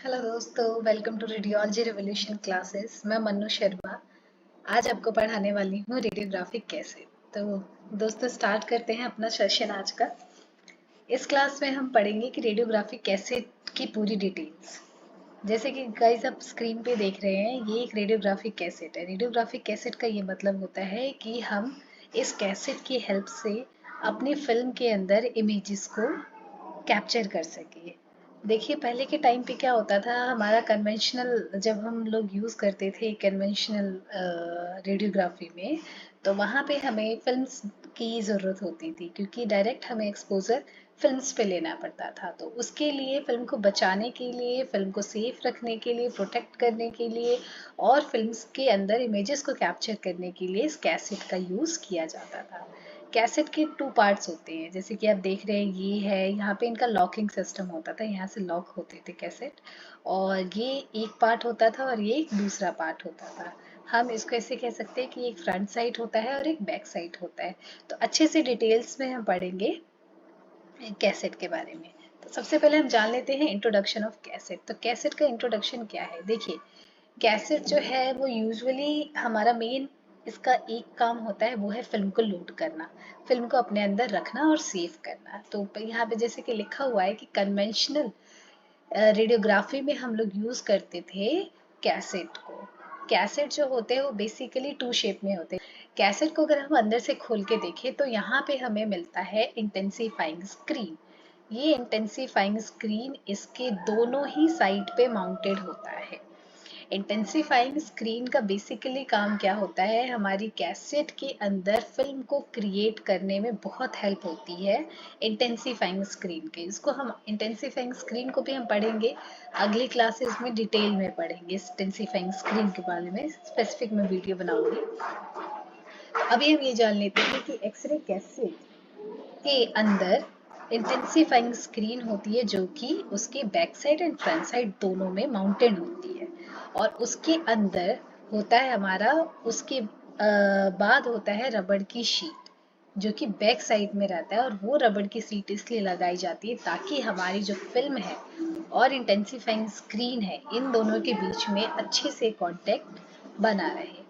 Hello दोस्तों, welcome to radiology revolution classes. मैं मन्नू शर्मा आज आपको पढ़ाने वाली हूँ रेडियोग्राफिक कैसे। तो दोस्तों स्टार्ट करते हैं अपना सेशन आज का। इस क्लास में हम पढ़ेंगे कि रेडियोग्राफिक कैसे की पूरी डिटेल्स। जैसे कि गाइस आप स्क्रीन पे देख रहे हैं, ये एक रेडियोग्राफिक कैसेट है। रेडियोग्राफिक कैसेट का ये मतलब होता है कि हम इस कैसेट की हेल्प से अपनी फिल्म के अंदर इमेजेस को कैप्चर कर सके। देखिए पहले के टाइम पे क्या होता था, हमारा कन्वेंशनल जब हम लोग यूज़ करते थे कन्वेंशनल रेडियोग्राफी में, तो वहाँ पे हमें फिल्म्स की ज़रूरत होती थी क्योंकि डायरेक्ट हमें एक्सपोजर फिल्म्स पे लेना पड़ता था। तो उसके लिए फिल्म को बचाने के लिए, फिल्म को सेफ रखने के लिए, प्रोटेक्ट करने के लिए और फिल्म्स के अंदर इमेजेस को कैप्चर करने के लिए इस कैसेट का यूज़ किया जाता था। कैसेट के टू पार्ट्स होते हैं, जैसे कि आप देख रहे हैं ये है, यहाँ पे इनका लॉकिंग सिस्टम होता था, यहाँ से लॉक होते थे कैसेट। और ये एक पार्ट होता था और ये एक दूसरा पार्ट होता था। हम इसको ऐसे कह सकते हैं कि एक फ्रंट साइड होता है और एक बैक साइड होता है। तो अच्छे से डिटेल्स में हम पढ़ेंगे कैसेट के बारे में। तो सबसे पहले हम जान लेते हैं इंट्रोडक्शन ऑफ कैसेट। तो कैसेट का इंट्रोडक्शन क्या है? देखिए कैसेट जो है वो यूजुअली हमारा मेन इसका एक काम होता है, वो है फिल्म को लोड करना, फिल्म को अपने अंदर रखना और सेव करना। तो यहाँ पे जैसे कि लिखा हुआ है कि कन्वेंशनल रेडियोग्राफी में हम लोग यूज करते थे कैसेट को। कैसेट जो होते हैं वो बेसिकली टू शेप में होते हैं। कैसेट को अगर हम अंदर से खोल के देखें तो यहाँ पे हमें मिलता है इंटेंसिफाइंग स्क्रीन। ये इंटेंसिफाइंग स्क्रीन इसके दोनों ही साइड पे माउंटेड होता है। इंटेंसिफाइंग स्क्रीन का बेसिकली काम क्या होता है, हमारी कैसेट के अंदर फिल्म को क्रिएट करने में बहुत हेल्प होती है इंटेंसिफाइंग स्क्रीन के। इसको हम इंटेंसिफाइंग स्क्रीन को भी हम पढ़ेंगे अगली क्लासेस में, डिटेल में पढ़ेंगे इंटेंसिफाइंग स्क्रीन के बारे में, स्पेसिफिक में वीडियो बनाऊंगी। अभी हम ये जान लेते हैं कि एक्सरे कैसेट के अंदर इंटेंसिफाइंग स्क्रीन होती है जो कि उसके back side and front side दोनों में माउंटेड होती है। और उसके अंदर होता है हमारा, उसके बाद होता है रबड़ की शीट जो कि बैक साइड में रहता है। और वो रबड़ की सीट इसलिए लगाई जाती है ताकि हमारी जो फिल्म है और इंटेंसिफाइंग स्क्रीन है, इन दोनों के बीच में अच्छे से कांटेक्ट बना रहे।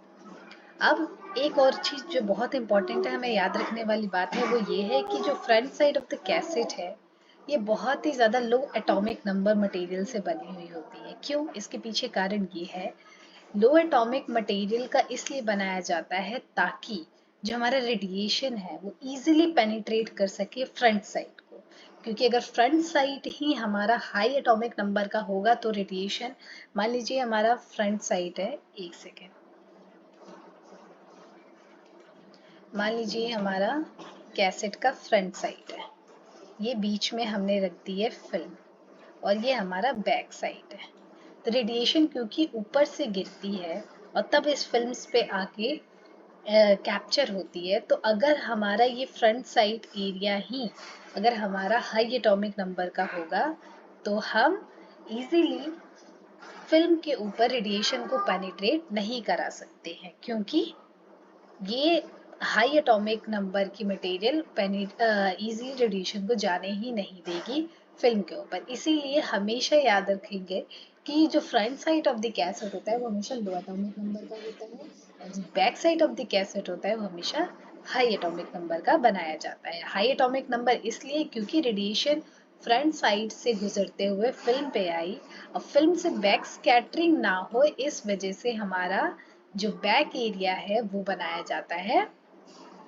अब एक और चीज जो बहुत इंपॉर्टेंट है, हमें याद रखने वाली बात है, वो ये है कि जो front side of the cassette है ये बहुत ही ज़्यादा लो एटॉमिक नंबर मटेरियल से बनी हुई होती है। क्यों? इसके पीछे कारण ये है, लो एटॉमिक मटेरियल का इसलिए बनाया जाता है ताकि जो हमारा रेडिएशन है वो इजीली पेनिट्रेट कर सके फ्रंट साइड को। क्योंकि अगर फ्रंट साइड ही हमारा हाई एटॉमिक नंबर का होगा तो रेडिएशन, मान लीजिए हमारा फ्रंट साइड है, एक सेकेंड, मान लीजिए हमारा कैसेट का फ्रंट साइड है, ये बीच में हमने रख दी है फिल्म और ये हमारा बैक साइड है। तो रेडिएशन क्योंकि ऊपर से गिरती है और तब इस फिल्म्स पे आके कैप्चर होती है, तो अगर हमारा ये फ्रंट साइड एरिया ही अगर हमारा हाई एटॉमिक नंबर का होगा तो हम इजीली फिल्म के ऊपर रेडिएशन को पेनिट्रेट नहीं करा सकते हैं, क्योंकि ये हाई एटॉमिक नंबर की मटेरियल इजी रेडिएशन को जाने ही नहीं देगी फिल्म के ऊपर। इसीलिए हमेशा याद रखेंगे कि जो front side of the cassette होता है वो हमेशा लो एटॉमिक नंबर का होता है और जो back side of the cassette होता है वो हमेशा हाई एटॉमिक नंबर का बनाया जाता है। हाई एटॉमिक नंबर इसलिए क्योंकि रेडिएशन फ्रंट साइड से गुजरते हुए फिल्म पे आई और फिल्म से बैक स्कैटरिंग ना हो, इस वजह से हमारा जो बैक एरिया है वो बनाया जाता है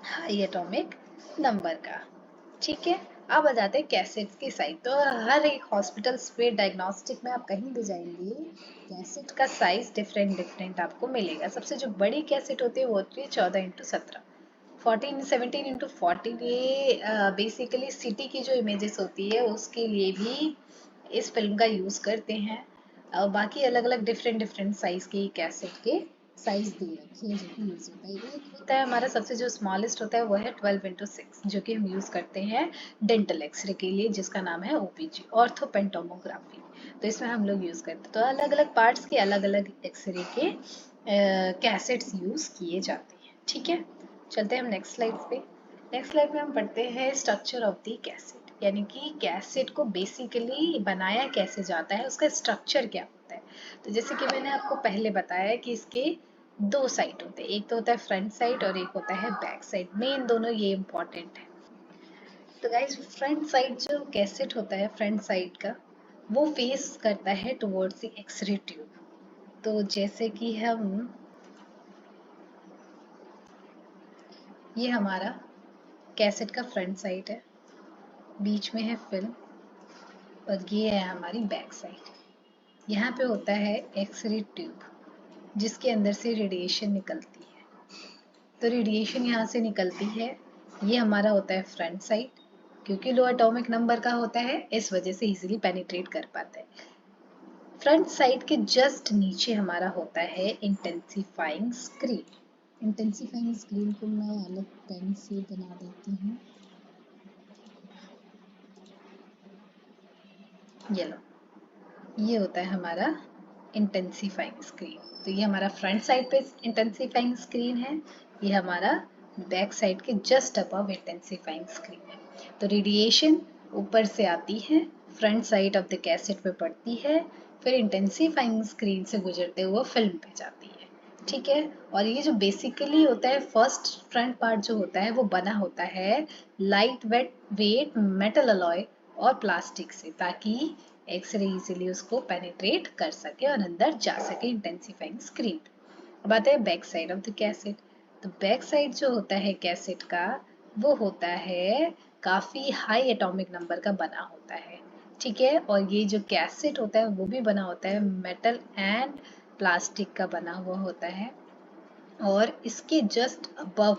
हाई एटॉमिक नंबर का। ठीक है, अब आ जाते हैं कैसेट की साइज। तो हर एक हॉस्पिटल्स पे डायग्नोस्टिक में आप कहीं भी जाएंगे, कैसेट का साइज डिफरेंट डिफरेंट आपको मिलेगा। सबसे जो बड़ी कैसेट होती है वो होती है 14x17, 17x14। ये बेसिकली सिटी की जो इमेजेस होती है उसके लिए भी इस फिल्म का यूज करते हैं। बाकी अलग अलग डिफरेंट डिफरेंट साइज के कैसेट के साइज दे रखे हैं जो कि यूज होता है। एक होता है हमारा सबसे जो स्मॉलेस्ट होता है वो है 12x6, जो कि हम यूज करते हैं डेंटल एक्सरे के लिए, जिसका नाम है ओपीजी, ऑर्थोपेंटोमोग्राफी। तो इसमें हम लोग यूज करते हैं। तो अलग अलग पार्ट्स के अलग अलग एक्सरे के कैसेट्स यूज किए जाते हैं। ठीक है, चलते हैं हम नेक्स्ट स्लाइड पे। नेक्स्ट स्लाइड में हम पढ़ते हैं स्ट्रक्चर ऑफ द कैसेट। यानी कि कैसेट को बेसिकली बनाया कैसे जाता है, उसका स्ट्रक्चर क्या होता है। तो जैसे कि मैंने आपको पहले बताया कि इसके दो साइड होते हैं, एक तो होता है फ्रंट साइड और एक होता है बैक साइड। मेन दोनों ये इंपॉर्टेंट है। तो गाइज फ्रंट साइड जो कैसेट होता है फ्रंट साइड का, वो फेस करता है टुवर्ड्स द एक्सरे ट्यूब। तो जैसे कि ये हमारा कैसेट का फ्रंट साइड है, बीच में है फिल्म और ये है हमारी बैक साइड। यहाँ पे होता है एक्सरे ट्यूब जिसके अंदर से रेडिएशन निकलती है। तो रेडिएशन यहाँ से निकलती है, ये हमारा होता है फ्रंट साइड, क्योंकि लो एटॉमिक नंबर का होता है इस वजह से इजीली पेनिट्रेट कर पाता है। फ्रंट साइड के जस्ट नीचे हमारा होता है इंटेंसिफाइंग स्क्रीन। इंटेंसिफाइंग स्क्रीन को मैं अलग पेन से बना देती हूँ। ये लो, ये होता है हमारा इंटेंसिफाइंग स्क्रीन। तो ये हमारा फ्रंट साइड पे इंटेंसिफाइंग स्क्रीन है, ये हमारा बैक साइड के जस्ट अबव इंटेंसिफाइंग स्क्रीन है। तो रेडिएशन ऊपर से आती है, front side of the cassette पे पड़ती है, फिर इंटेंसिफाइंग स्क्रीन से गुजरते हुए फिल्म पे जाती है। ठीक है। और ये जो बेसिकली होता है फर्स्ट फ्रंट पार्ट जो होता है वो बना होता है लाइट वेट मेटल अलॉय और प्लास्टिक से, ताकि एक्सरे इजीली उसको पेनिट्रेट कर सके और अंदर जा सके इंटेंसिफाइंग स्क्रीन। अब आते हैं back side of the cassette. तो बैक साइड जो होता है कैसेट का, वो होता है काफी हाई एटॉमिक नंबर का बना होता है। ठीक है। और ये जो कैसेट होता है वो भी बना होता है मेटल एंड प्लास्टिक का बना हुआ होता है। और इसके जस्ट अबव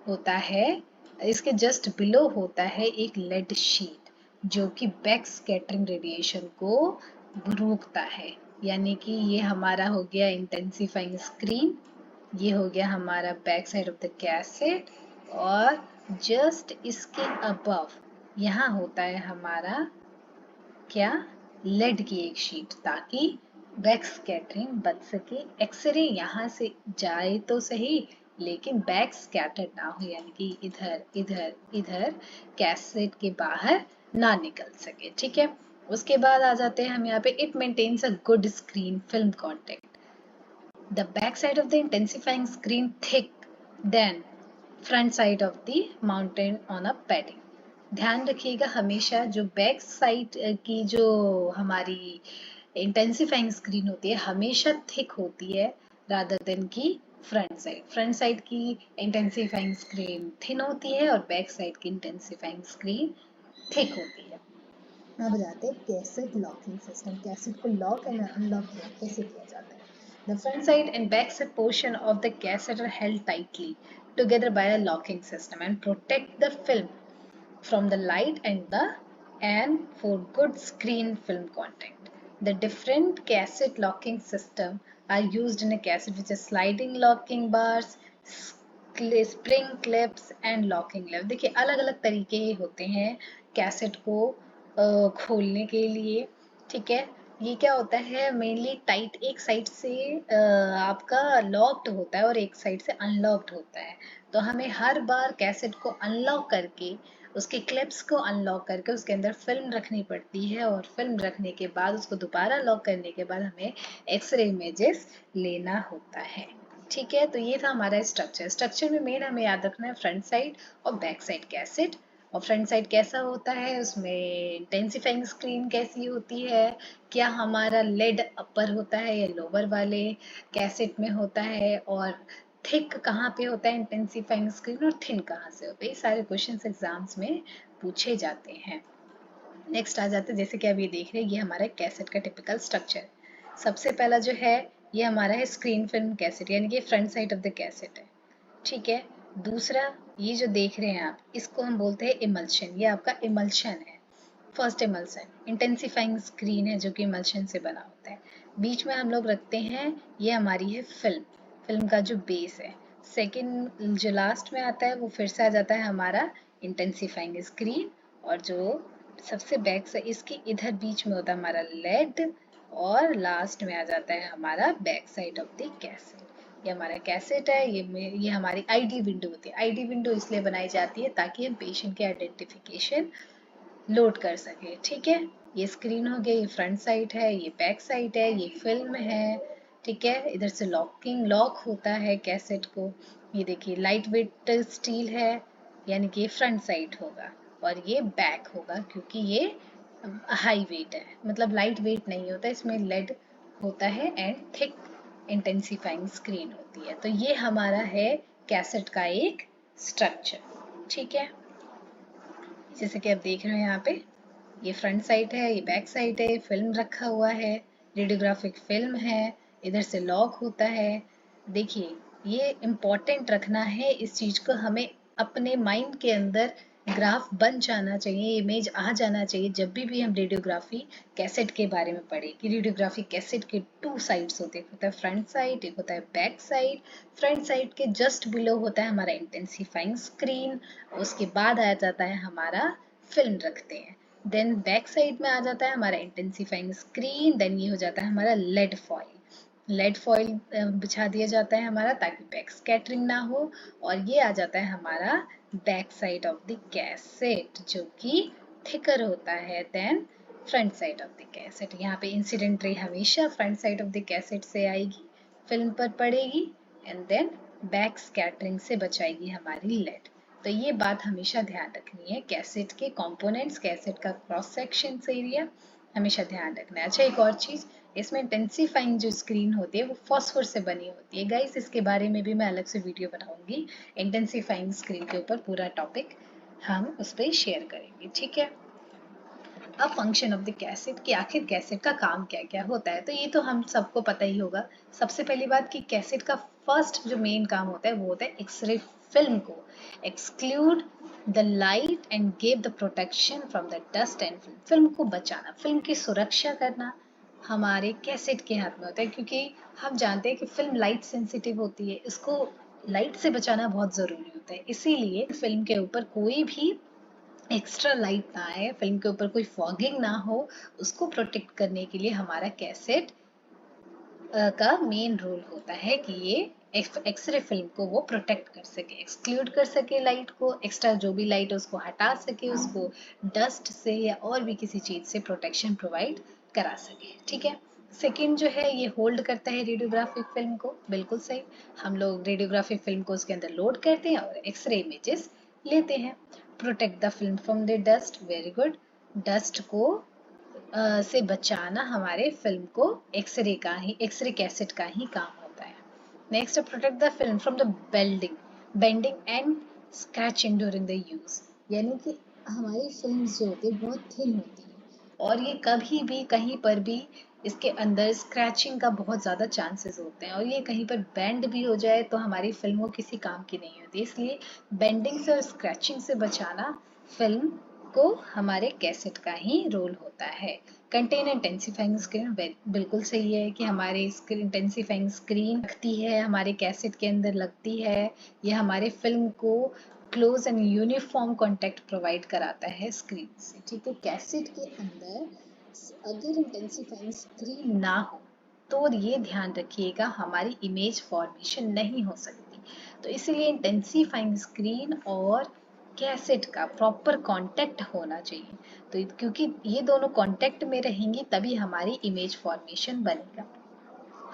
होता है, इसके जस्ट बिलो होता है एक लेड शीट जो कि बैक स्कैटरिंग रेडिएशन को रोकता है। यानी कि ये हमारा हो गया इंटेंसिफाइंग स्क्रीन, ये हो गया हमारा back side of the cassette, और जस्ट इसके अबव यहाँ होता है हमारा क्या, लेड की एक शीट, ताकि बैक स्कैटरिंग बच सके। एक्सरे यहाँ से जाए तो सही लेकिन बैक स्कैटर ना हो, यानी कि इधर इधर इधर कैसेट के बाहर ना निकल सके। ठीक है। उसके बाद आ जाते हैं हम यहाँ पे, it maintains a good screen film contact. The back side of the intensifying screen thick than front side of the mountain on a padding। ध्यान रखिएगा हमेशा जो बैक साइड की जो हमारी इंटेंसिफाइंग स्क्रीन होती है हमेशा थिक होती है रादर देन की फ्रंट साइड। फ्रंट साइड की इंटेंसिफाइंग स्क्रीन थिन होती है और बैक साइड की इंटेंसिफाइंग स्क्रीन थिक होती है। अब जाते हैं कैसेट लॉकिंग सिस्टम। कैसेट को लॉक एंड अनलॉक कैसे किया जाता है। The front side and back side portion of the cassette are held tightly together by a locking system and protect the film from the light and for good screen film contact. The different cassette locking system are used in a cassette, which is sliding locking bars, spring clips and locking lever। देखिए अलग अलग तरीके होते हैं cassette को खोलने के लिए। ठीक है। ये क्या होता है, मेनली टाइट एक साइड से आपका लॉक्ड होता है और एक साइड से अनलॉक्ड होता है। तो हमें हर बार कैसेट को अनलॉक करके उसके क्लिप्स को अनलॉक करके उसके अंदर फिल्म रखनी पड़ती है, और फिल्म रखने के बाद उसको दोबारा लॉक करने के बाद हमें एक्सरे इमेजेस लेना होता है। ठीक है। तो ये था हमारा स्ट्रक्चर में मेन हमें याद रखना है फ्रंट साइड और बैक साइड कैसेट। और फ्रंट साइड कैसा होता है, उसमें इंटेंसिफाइंग स्क्रीन कैसी होती है, क्या हमारा लेड अपर होता है या लोअर वाले कैसेट में होता है, और थिक कहाँ पे होता है इंटेंसिफाइंग स्क्रीन और थिन कहाँ से होता है। ये सारे क्वेश्चंस एग्जाम्स में पूछे जाते हैं। नेक्स्ट आ जाते हैं, जैसे कि आप ये देख रहे हैं, ये हमारा कैसेट का टिपिकल स्ट्रक्चर। सबसे पहला जो है ये हमारा है स्क्रीन फिल्म कैसेट, यानी कि front side of the cassette है। ठीक है। दूसरा ये जो देख रहे हैं आप, इसको हम बोलते हैं इमल्शन, ये आपका इमल्शन है। फर्स्ट इमल्शन इंटेंसिफाइंग स्क्रीन है जो कि इमल्शन से बना होता है। बीच में हम लोग रखते हैं, ये हमारी है फिल्म, फिल्म का जो बेस है। सेकंड जो लास्ट में आता है वो फिर से आ जाता है हमारा इंटेंसिफाइंग स्क्रीन, और जो सबसे बैक से इसके इधर बीच में होता है हमारा लेड, और लास्ट में आ जाता है हमारा back side of the cassette. ये हमारा कैसेट है, ये हमारी आईडी विंडो होती है। आईडी विंडो इसलिए बनाई जाती है ताकि हम पेशेंट के आइडेंटिफिकेशन लोड कर सके। ठीक है, ये स्क्रीन हो गया, ये फ्रंट साइड है, ये बैक साइड है, ये फिल्म है। ठीक है, इधर से लॉक होता है कैसेट को। ये देखिए लाइट वेट स्टील है, यानी कि ये फ्रंट साइड होगा, और ये बैक होगा क्योंकि ये हाई वेट है, मतलब लाइट वेट नहीं होता, इसमें लेड होता है एंड थिक इंटेंसिफाइंग स्क्रीन होती है। तो ये हमारा है कैसेट का एक स्ट्रक्चर। ठीक है, जैसे कि आप देख रहे हैं यहाँ पे, ये फ्रंट साइड है, ये बैक साइड है, फिल्म रखा हुआ है, रेडियोग्राफिक फिल्म है, इधर से लॉक होता है। देखिए, ये इम्पोर्टेंट रखना है इस चीज को, हमें अपने माइंड के अंदर ग्राफ बन जाना चाहिए, इमेज आ जाना चाहिए जब भी हम रेडियोग्राफी कैसेट के बारे में पढ़े कि रेडियोग्राफी कैसेट के टू साइड्स होते हैं, एक होता है फ्रंट साइड, एक होता है बैक साइड। फ्रंट साइड के जस्ट बिलो होता है हमारा इंटेंसिफाइंग स्क्रीन, उसके बाद आ जाता है हमारा फिल्म रखते हैं, देन बैक साइड में आ जाता है हमारा इंटेंसिफाइंग स्क्रीन, देन ये हो जाता है हमारा लेड फॉइल बिछा दिया जाता है हमारा, ताकि बैक स्कैटरिंग ना हो। और ये आ जाता है हमारा back side of the cassette, जो कि थिकर होता है than front side of the cassette. यहाँ पे इंसिडेंट रे हमेशा front side of the cassette से आएगी, फिल्म पर पड़ेगी, एंड देन बैक स्कैटरिंग से बचाएगी हमारी लेड। तो ये बात हमेशा ध्यान रखनी है, कैसेट के कंपोनेंट्स, कैसेट का क्रॉस सेक्शन एरिया हमेशा ध्यान रखना है। अच्छा, एक और चीज, इसमें इंटेंसिफाइंग जो स्क्रीन होती है वो फॉस्फोर से बनी होती है। गाइस, इसके बारे में भी मैं अलग से वीडियो बनाऊंगी, इंटेंसिफाइंग स्क्रीन के ऊपर पूरा टॉपिक हम उस पर शेयर करेंगे। ठीक है, अब फंक्शन ऑफ द कैसेट कि आखिर कैसेट का काम क्या क्या होता है, तो ये तो हम सबको पता ही होगा। सबसे पहली बात कि कैसेट का फर्स्ट जो मेन काम होता है वो होता है एक्सरे फिल्म को exclude the light and give the protection from the dust and film. Film को बचाना, फिल्म की सुरक्षा करना हमारे कैसेट के हाथ में होता है, क्योंकि हम जानते हैं कि फिल्म लाइट सेंसिटिव होती है, इसको लाइट से बचाना बहुत जरूरी होता है। इसीलिए फिल्म के ऊपर कोई भी एक्स्ट्रा लाइट ना आए, फिल्म के ऊपर कोई फॉगिंग ना हो, उसको प्रोटेक्ट करने के लिए हमारा कैसेट का मेन रोल होता है कि ये एक्सरे फिल्म को वो प्रोटेक्ट कर सके, एक्सक्लूड कर सके लाइट को, एक्स्ट्रा जो भी लाइट है उसको हटा सके, उसको डस्ट से या और भी किसी चीज से प्रोटेक्शन प्रोवाइड करा सके। ठीक है, सेकेंड जो है ये होल्ड करता है रेडियोग्राफिक फिल्म को। बिल्कुल सही, हम लोग रेडियोग्राफिक फिल्म को उसके अंदर लोड करते हैं और एक्सरे इमेजेस लेते हैं। Protect the film from the dust, very good, dust को से बचाना हमारे फिल्म को एक्सरे कैसेट का ही काम होता है। Next, protect the film from the bending and scratching during the use, यानी कि हमारी फिल्म जो होती है बहुत थिन होती है और ये कभी भी कहीं पर भी इसके अंदर स्क्रैचिंग का बहुत ज़्यादा चांसेस होते हैं, और ये कहीं पर बेंड भी हो जाए तो हमारी फिल्म वो किसी काम की नहीं होती। इसलिए बेंडिंग से और स्क्रैचिंग से बचाना फिल्म को हमारे कैसेट का ही रोल होता है। कंटेन इंटेंसिफाइंग स्क्रीन, बिल्कुल सही है कि हमारे इंटेंसिफाइंग स्क्रीन लगती है हमारे कैसेट के अंदर लगती है, ये हमारे फिल्म को close and uniform contact provide कराता है स्क्रीन से। ठीक है, कैसेट के अंदर अगर इंटेंसिफाइंग स्क्रीन ना हो तो ये ध्यान रखिएगा हमारी इमेज फॉर्मेशन नहीं हो सकती। तो इसलिए इंटेंसिफाइंग स्क्रीन और कैसेट का प्रॉपर कांटेक्ट होना चाहिए, तो क्योंकि ये दोनों कांटेक्ट में रहेंगी तभी हमारी इमेज फॉर्मेशन बनेगा।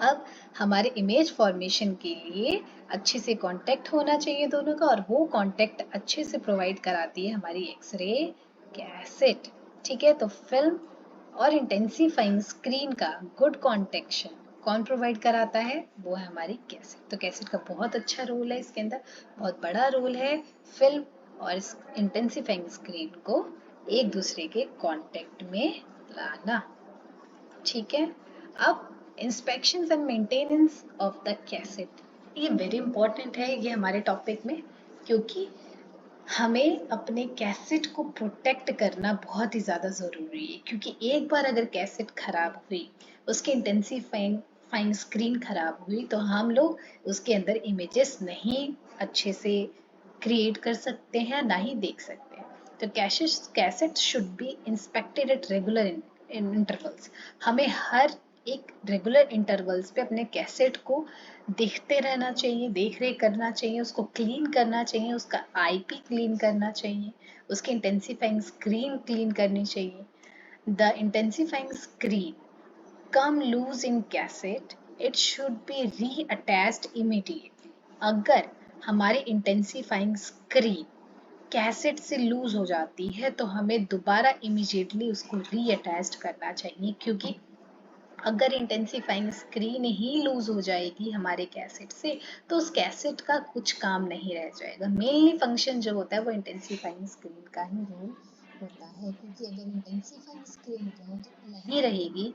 अब हमारे इमेज फॉर्मेशन के लिए अच्छे से कांटेक्ट होना चाहिए दोनों का, और वो कांटेक्ट अच्छे से प्रोवाइड कराती है हमारी एक्सरे कैसेट। ठीक है, तो फिल्म और इंटेंसिफाइंग स्क्रीन का गुड कॉन्टेक्शन कौन प्रोवाइड कराता है, वो है हमारी कैसेट। तो कैसेट का बहुत अच्छा रोल है, इसके अंदर बहुत बड़ा रोल है फिल्म और इंटेंसिफाइंग स्क्रीन को एक दूसरे के कांटेक्ट में लाना। ठीक है, अब inspection and maintenance of the cassette, ये वेरी इंपॉर्टेंट है ये हमारे टॉपिक में, क्योंकि हमें अपने कैसेट को प्रोटेक्ट करना बहुत ही ज़्यादा ज़रूरी है। क्योंकि एक बार अगर कैसेट खराब हुई, उसकी इंटेंसिफाइंग स्क्रीन खराब हुई, तो हम लोग उसके अंदर इमेजेस नहीं अच्छे से क्रिएट कर सकते हैं, ना ही देख सकते हैं। तो cassette should be inspected at regular intervals. हमें हर एक रेगुलर इंटरवल्स पे अपने कैसेट को देखते रहना चाहिए, देख रेख करना चाहिए, उसको क्लीन करना चाहिए, उसका आईपी क्लीन करना चाहिए, उसकी इंटेंसिफाइंग स्क्रीन क्लीन करनी चाहिए। The intensifying screen come loose in cassette, it should be reattached immediately. अगर हमारी इंटेंसिफाइंग स्क्रीन कैसेट से लूज हो जाती है तो हमें दोबारा इमीडिएटली उसको रीअटैच करना चाहिए, क्योंकि अगर इंटेंसिफाइंग स्क्रीन ही लूज हो जाएगी हमारे कैसेट से तो उस कैसेट का कुछ काम नहीं रह जाएगा। मेनली फंक्शन जो होता है वो इंटेंसिफाइंग स्क्रीन का ही रोल होता है, क्योंकि अगर इंटेंसिफाइंग स्क्रीन नहीं रहेगी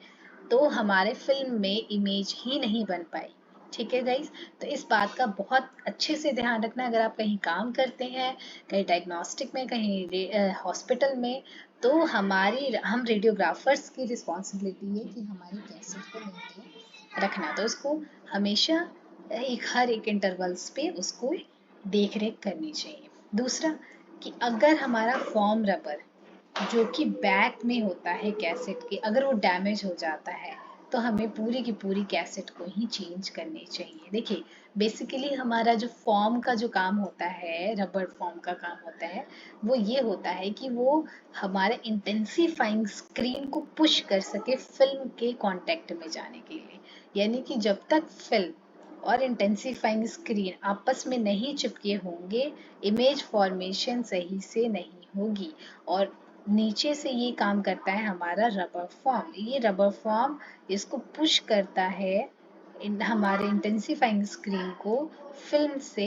तो हमारे फिल्म में इमेज ही नहीं बन पाएगी। ठीक है गाइज, तो इस बात का बहुत अच्छे से ध्यान रखना। अगर आप कहीं काम करते हैं, कहीं डायग्नोस्टिक में, कहीं हॉस्पिटल में, तो हम रेडियोग्राफर्स की रिस्पॉन्सिबिलिटी है कि हमारी कैसेट को मेंटेन रखना। तो उसको हमेशा हर एक इंटरवल्स पे उसको देख रेख करनी चाहिए। दूसरा कि अगर हमारा फॉर्म रबर जो कि बैक में होता है कैसेट के, अगर वो डैमेज हो जाता है तो हमें पूरी की पूरी कैसेट को ही चेंज करनी चाहिए। देखिए, बेसिकली हमारा जो फॉर्म का जो काम होता है, रबर फॉर्म का काम होता है, वो ये होता है कि वो हमारे इंटेंसिफाइंग स्क्रीन को पुश कर सके फिल्म के कांटेक्ट में जाने के लिए। यानी कि जब तक फिल्म और इंटेंसिफाइंग स्क्रीन आपस में नहीं चिपके होंगे, इमेज फॉर्मेशन सही से नहीं होगी। और नीचे से ये काम करता है हमारा रबर फॉर्म। ये रबर फॉर्म इसको पुश करता है हमारे इंटेंसिफाइंग स्क्रीन को फिल्म से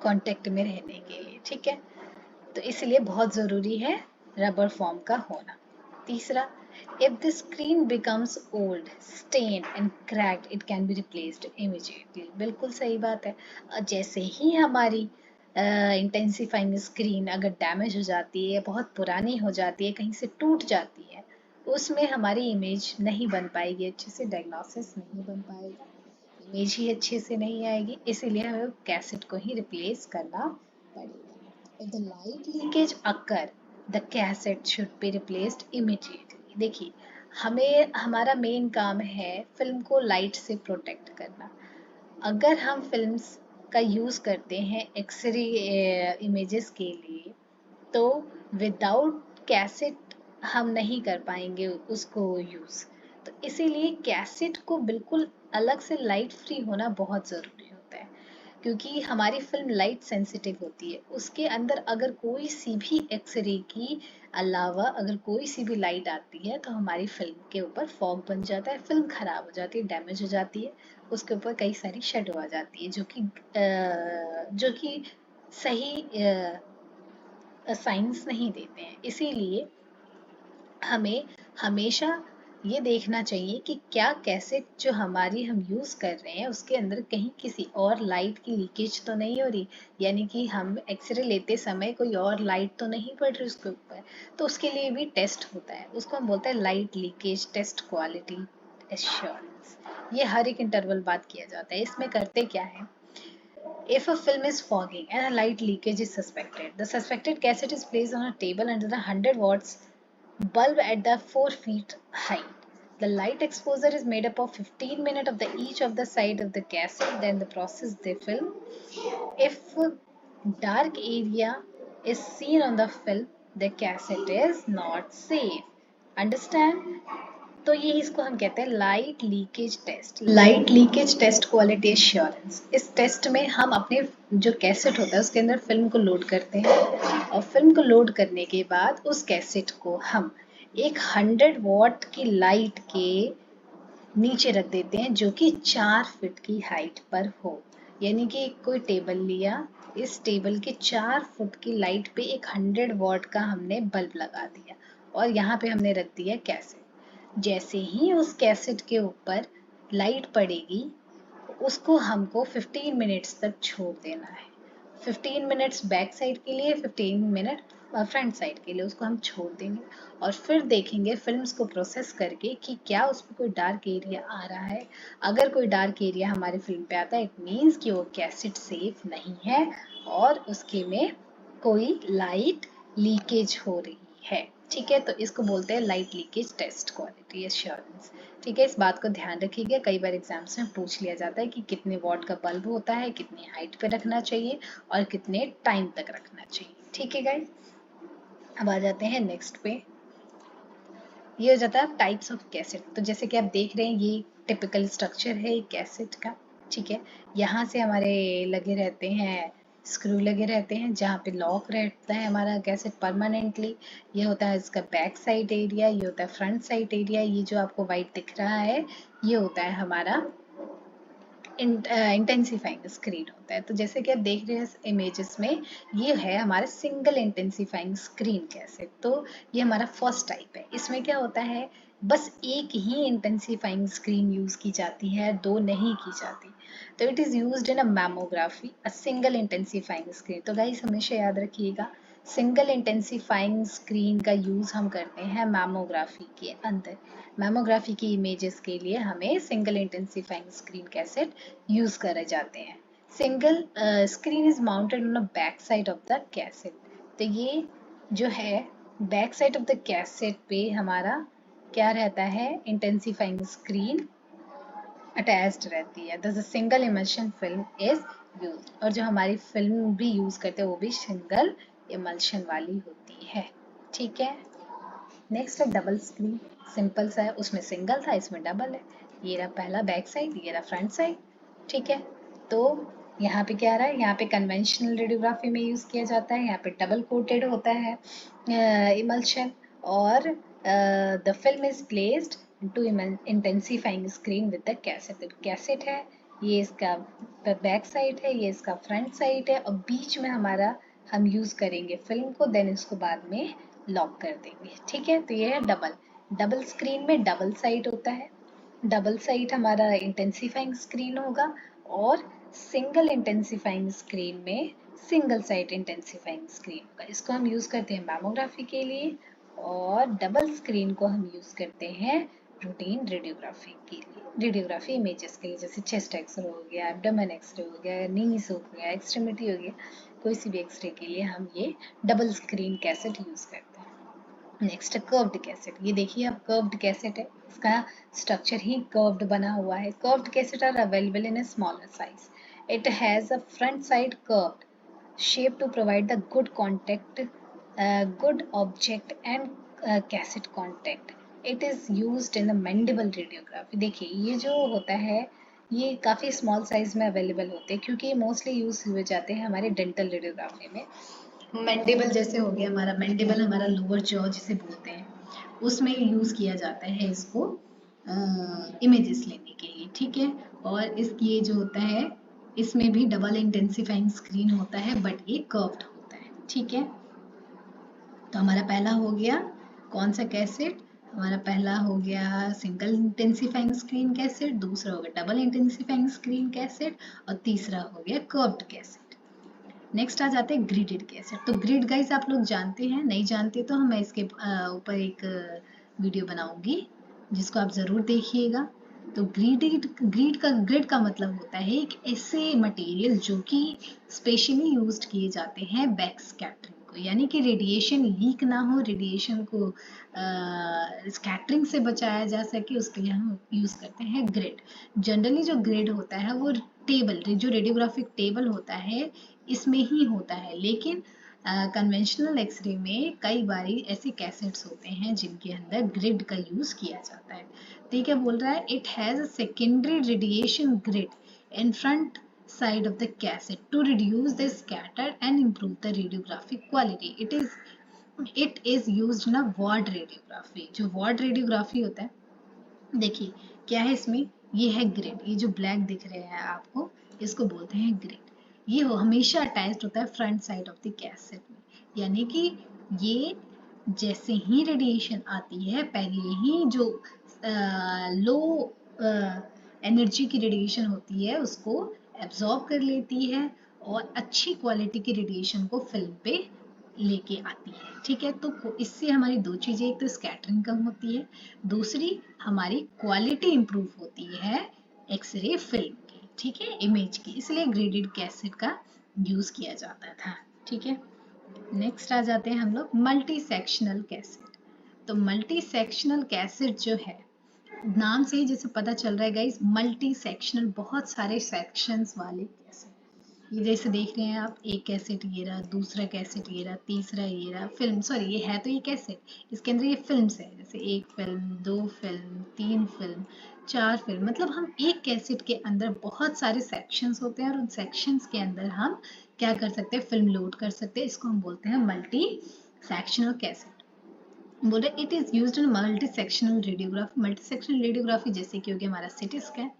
कांटेक्ट में रहने के लिए। ठीक है, तो इसलिए बहुत ज़रूरी है रबर फॉर्म का होना। तीसरा, if the screen becomes old, stained and cracked, it can be replaced immediately. बिल्कुल सही बात है। जैसे ही हमारी इंटेंसिफाइंग स्क्रीन अगर डैमेज हो जाती है, बहुत पुरानी हो जाती है, कहीं से टूट जाती है, उसमें हमारी इमेज नहीं बन पाएगी, अच्छे से डायग्नोसिस नहीं बन पाएगा, इमेज ही अच्छे से नहीं आएगी। इसीलिए हमें कैसेट को ही रिप्लेस करना पड़ेगा। If the light leakage occur, the cassette should be replaced immediately. देखिए, हमें हमारा मेन काम है फिल्म को लाइट से प्रोटेक्ट करना। अगर हम फिल्म्स का यूज़ करते हैं एक्सरे इमेजेस के लिए, तो विदाउट कैसेट हम नहीं कर पाएंगे उसको यूज़। तो इसीलिए कैसेट को बिल्कुल अलग से लाइट फ्री होना बहुत ज़रूरी होता है, क्योंकि हमारी फिल्म लाइट सेंसिटिव होती है। उसके अंदर अगर कोई सी भी एक्सरे की अलावा अगर कोई सी भी लाइट आती है तो हमारी फिल्म के ऊपर फॉग बन जाता है, फिल्म खराब हो जाती है, डैमेज हो जाती है, उसके ऊपर कई सारी शेडो आ जाती है जो कि सही साइंस नहीं देते हैं। इसीलिए हमें हमेशा ये देखना चाहिए कि क्या कैसेट जो हमारी हम यूज़ कर रहे हैं उसके अंदर कहीं किसी और लाइट की लीकेज तो नहीं हो रही, यानी कि हम एक्सरे लेते समय कोई और लाइट तो नहीं पड़ रही उसके ऊपर। तो उसके लिए भी टेस्ट होता है, उसको हम बोलते हैं light leakage test, quality assurance. ये हर एक इंटरवल बाद किया जाता है। इसमें करते क्या है, if a film is fogging and a light leakage is suspected, the suspected cassette is placed on a table under the 100 watts bulb at the 4 feet height. The light exposure is made up of 15 minutes of the each of the side of the cassette. Then the process the film. If dark area is seen on the film, the cassette is not safe. Understand? तो ये इसको हम कहते हैं light leakage test. Light leakage test quality assurance. इस test में हम अपने जो कैसेट होता है उसके अंदर फिल्म को लोड करते हैं, और फिल्म को लोड करने के बाद उस कैसेट को हम एक 100 वॉट की लाइट के नीचे रख देते हैं, जो कि 4 फीट की हाइट पर हो। यानी कि कोई टेबल लिया, इस टेबल के 4 फुट की लाइट पे एक 100 वॉट का हमने बल्ब लगा दिया, और यहाँ पे हमने रख दिया कैसेट। जैसे ही उस कैसेट के ऊपर लाइट पड़ेगी, उसको हमको 15 मिनट्स तक छोड़ देना है। 15 मिनट्स बैक साइड के लिए, 15 मिनट फ्रंट साइड के लिए उसको हम छोड़ देंगे, और फिर देखेंगे फिल्म्स को प्रोसेस करके कि क्या उसमें कोई डार्क एरिया आ रहा है। अगर कोई डार्क एरिया हमारी फिल्म पे आता है, इट मीन्स कि वो कैसेट सेफ नहीं है और उसके में कोई लाइट लीकेज हो रही है। ठीक है, तो इसको बोलते हैं light leakage test quality assurance. ठीक है, इस बात को ध्यान रखिएगा, कई बार एग्जाम्स में पूछ लिया जाता है कि कितने वॉट का बल्ब होता है, कितनी हाइट पे रखना चाहिए और कितने टाइम तक रखना चाहिए। ठीक है गाइस। अब आ जाते हैं नेक्स्ट पे। ये हो जाता है टाइप्स ऑफ कैसेट। तो जैसे कि आप देख रहे हैं ये टिपिकल स्ट्रक्चर है कैसेट का, ठीक है। यहाँ से हमारे लगे रहते हैं स्क्रू लगे रहते हैं जहाँ पे लॉक रहता है हमारा कैसेट परमानेंटली। ये होता है इसका बैक साइड एरिया, ये होता है फ्रंट साइड एरिया। ये जो आपको वाइट दिख रहा है ये होता है हमारा इंटेंसिफाइंग स्क्रीन होता है। तो जैसे कि आप देख रहे हैं इस इमेजेस में, ये है हमारा सिंगल इंटेंसिफाइंग स्क्रीन कैसेट। तो ये हमारा फर्स्ट टाइप है। इसमें क्या होता है, बस एक ही इंटेंसिफाइंग स्क्रीन यूज की जाती है, दो नहीं की जाती। तो it is used in a mammography a single intensifying screen. तो गाइस हमेशा याद रखिएगा, सिंगल इंटेंसिफाइंग स्क्रीन का यूज हम करते हैं मैमोग्राफी के अंदर। मैमोग्राफी की इमेजेस के लिए हमें single intensifying screen cassette use करे जाते हैं। Single screen is mounted on the back side of the cassette. तो ये जो है back side of the cassette पे हमारा क्या रहता है, इंटेंसिफाइंग स्क्रीन अटैच्ड रहती है। The single emulsion film is use. और जो हमारी फिल्म भी यूज करते हैं वो भी सिंगल इमल्शन वाली होती है, ठीक है। नेक्स्ट है डबल स्क्रीन। सिंपल सा है, उसमें सिंगल था इसमें डबल है। ये रहा पहला बैक साइड, ये रहा फ्रंट साइड, ठीक है। तो यहाँ पे क्या रहा है, यहाँ पे कन्वेंशनल रेडियोग्राफी में यूज किया जाता है। यहाँ पे डबल कोटेड होता है इमल्शन, और the film is placed to intensifying screen with the cassette. Cassette है, ये इसका बैक साइड है, ये इसका फ्रंट साइड है, और बीच में हमारा हम यूज करेंगे फिल्म को, देन इसको बाद में लॉक कर देंगे, ठीक है। तो ये है डबल। डबल स्क्रीन में डबल साइड होता है। डबल साइड हमारा इंटेंसिफाइंग स्क्रीन होगा, और सिंगल इंटेंसिफाइंग स्क्रीन में सिंगल साइड इंटेंसिफाइंग स्क्रीन होगा। इसको हम यूज करते हैं मैमोग्राफी के लिए, और डबल स्क्रीन को हम यूज करते हैं रूटीन रेडियोग्राफी के लिए, रेडियोग्राफी इमेजेस के लिए, जैसे चेस्ट एक्सरे हो गया, एब्डोमेन एक्सरे हो गया, नीज हो गया, एक्सट्रीमिटी हो गया, कोई सी भी एक्सरे के लिए हम ये डबल स्क्रीन कैसेट यूज करते हैं। Next curved cassette. ये देखिए अब कर्व्ड कैसेट है, इसका स्ट्रक्चर ही कर्व्ड बना हुआ है। Curved cassette are available in a smaller size. It has a front side curved shape to provide the good contact, good object and cassette contact. It is used in the mandible radiography. देखिए ये जो होता है ये काफ़ी small size में available होते हैं, क्योंकि ये मोस्टली यूज हुए जाते हैं हमारे डेंटल रेडियोग्राफी में। मैंडिबल जैसे हो गया हमारा, मैंडिबल हमारा लोअर जॉ जिसे बोलते हैं, उसमें यूज किया जाता है इसको इमेजेस लेने के लिए, ठीक है। और इस ये जो होता है इसमें भी डबल इंटेंसिफाइंग स्क्रीन होता है, बट ये कर्व्ड होता है, ठीक है। तो हमारा पहला हो गया कौन सा कैसेट, हमारा पहला हो गया सिंगल इंटेंसिफाइंग स्क्रीन कैसेट, दूसरा हो गया डबल इंटेंसिफाइंग स्क्रीन कैसेट, और तीसरा हो गया कर्व्ड कैसेट। नेक्स्ट आ जाते हैं ग्रिडेड कैसेट। तो ग्रिड गाइस आप लोग जानते हैं, नहीं जानते तो मैं इसके ऊपर एक वीडियो बनाऊंगी जिसको आप ज़रूर देखिएगा। तो ग्रिड का मतलब होता है एक ऐसे मटेरियल जो कि स्पेशली यूज्ड किए जाते हैं बैक स्कैटरिंग को, यानी कि रेडिएशन लीक ना हो, रेडिएशन को स्कैटरिंग से बचाया जा सके, उसके लिए हम यूज़ करते हैं ग्रिड। जनरली जो ग्रिड होता है वो टेबल, जो रेडियोग्राफिक टेबल होता है इसमें ही होता है, लेकिन कन्वेंशनल एक्सरे में कई बारी ऐसे कैसेट्स होते हैं जिनके अंदर ग्रिड का यूज किया जाता है। तो क्या बोल रहा है, it has a secondary radiation grid in front side of the cassette to reduce the scatter and improve the radiographic quality. It is used in a ward radiography. जो ward radiography होता है, देखिए क्या है इसमें, ये है ग्रिड, ये जो ब्लैक दिख रहे हैं आपको इसको बोलते हैं ग्रिड। ये हमेशा अटैच्ड होता है front side of the cassette में, यानी कि ये जैसे ही रेडिएशन आती है पहले ही जो लो एनर्जी की रेडिएशन होती है उसको एब्जॉर्ब कर लेती है, और अच्छी क्वालिटी की रेडिएशन को फिल्म पे लेके आती है, ठीक है। तो इससे हमारी दो चीजें, एक तो स्कैटरिंग कम होती है, दूसरी हमारी क्वालिटी इंप्रूव होती है एक्सरे फिल्म की, ठीक है, इमेज की। इसलिए ग्रेडेड कैसेट का यूज किया जाता था, ठीक है। नेक्स्ट आ जाते हैं हम लोग मल्टी सेक्शनल कैसेट। तो मल्टी सेक्शनल कैसेट जो है, नाम से ही जैसे पता चल रहा है गाइस, मल्टी सेक्शनल, बहुत सारे सेक्शंस वाले कैसेट। ये जैसे देख रहे हैं आप, एक कैसेट ये रहा, दूसरा कैसेट ये रहा, तीसरा ये रहा, फिल्म, सॉरी ये है तो ये कैसेट, इसके अंदर ये फिल्म्स है, जैसे एक फिल्म, दो फिल्म, तीन फिल्म, चार फिल्म, मतलब हम एक कैसेट के अंदर बहुत सारे सेक्शंस होते हैं और उन सेक्शंस के अंदर हम क्या कर सकते हैं, फिल्म लोड कर सकते हैं। इसको हम बोलते हैं मल्टी सेक्शनल कैसेट। बोले it is used in multi sectional radiography. Multi sectional radiography जैसे कि हो गया हमारा सिटी स्कैन,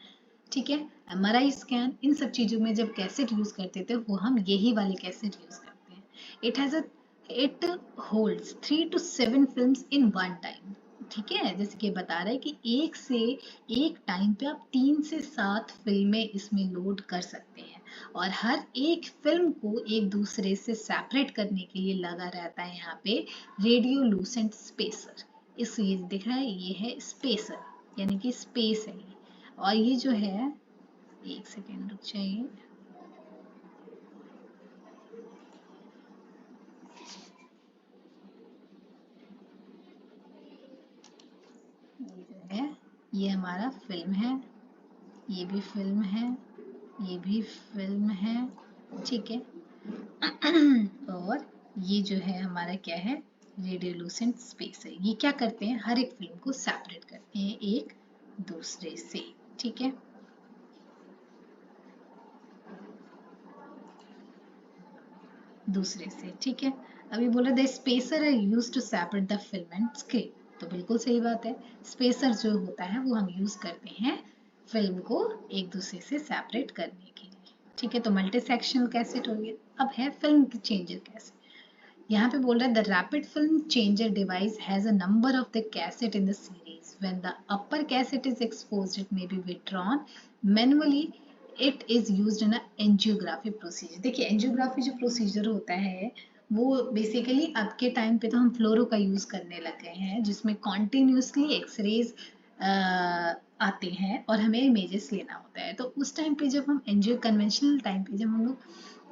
ठीक है, एमआरआई स्कैन, इन सब चीजों में जब कैसेट यूज करते थे वो हम यही वाले कैसेट यूज करते हैं। It has a it holds 3 to 7 films in one time, ठीक है, जैसे कि बता रहा है कि एक टाइम पे आप 3 से 7 फिल्में इसमें लोड कर सकते हैं और हर एक फिल्म को एक दूसरे से सेपरेट करने के लिए लगा रहता है यहाँ पे रेडियोलूसेंट स्पेसर। इस ये दिख रहा है, ये है स्पेसर, यानी कि स्पेस है ये। और ये जो है, एक सेकेंड रुक जाइए, ये जो है ये हमारा फिल्म है, ये भी फिल्म है, ये भी फिल्म है, ठीक है। और ये जो है हमारा क्या है, रेडियोलूसेंट स्पेस है। ये क्या करते हैं, हर एक फिल्म को सेपरेट करते हैं एक दूसरे से, ठीक है। दूसरे से, ठीक है। अभी बोला the spacer are used to separate the film and screen, तो बिल्कुल सही बात है। स्पेसर जो होता है वो हम यूज करते हैं फिल्म को एक दूसरे से सेपरेट करने के लिए, ठीक है। तो मल्टी सेक्शनल कैसेट हो गया। अब है फिल्म चेंजर कैसेट। यहाँ पे बोल रहा है the rapid film changer device has a number of the cassette in the series when the upper cassette is exposed it may be withdrawn manually, it is used in angiography procedure. देखिए angiography जो procedure होता है वो basically अब के time पे तो हम फ्लोरो का यूज करने लग गए हैं, जिसमें कॉन्टिन्यूसली एक्सरेज आते हैं और हमें इमेजेस लेना होता है। तो उस टाइम पे जब हम एंजियो कन्वेंशनल टाइम पे जब हम लोग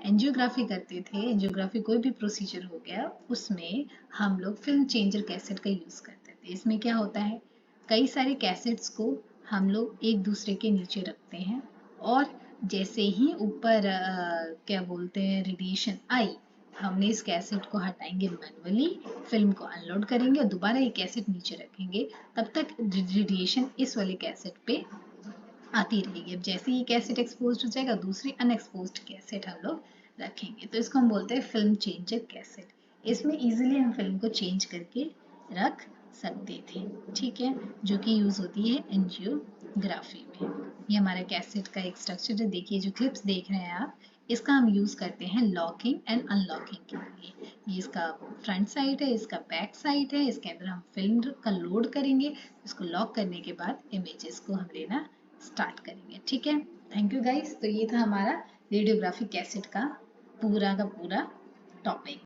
एंजियोग्राफी करते थे, एंजियोग्राफी कोई भी प्रोसीजर हो गया, उसमें हम लोग फिल्म चेंजर कैसेट का यूज करते थे। इसमें क्या होता है, कई सारे कैसेट्स को हम लोग एक दूसरे के नीचे रखते हैं और जैसे ही ऊपर क्या बोलते हैं रेडिएशन आई, हमने इस कैसेट को हटाएंगे मैनुअली, फिल्म को अनलोड करेंगे और दोबारा ये कैसेट नीचे रखेंगे, तब तक रेडिएशन इस वाले कैसेट पे आती रहेगी। अब जैसे ही कैसेट एक्सपोज हो जाएगा, दूसरी अनएक्सपोज्ड कैसेट हम लोग रखेंगे, तो इसको हम बोलते हैं फिल्म चेंजर कैसेट। इसमें इजीली हम फिल्म को चेंज करके रख सकते थे, ठीक है, जो कि यूज होती है एंजियोग्राफी में। ये हमारा कैसेट का एक स्ट्रक्चर है। देखिए जो क्लिप्स देख रहे हैं आप, इसका हम यूज करते हैं लॉकिंग एंड अनलॉकिंग के लिए। ये इसका फ्रंट साइड है, इसका बैक साइड है, इसके अंदर हम फिल्म का लोड करेंगे, इसको लॉक करने के बाद इमेजेस को हम लेना स्टार्ट करेंगे, ठीक है। Thank you guys. तो ये था हमारा रेडियोग्राफी कैसेट का पूरा टॉपिक।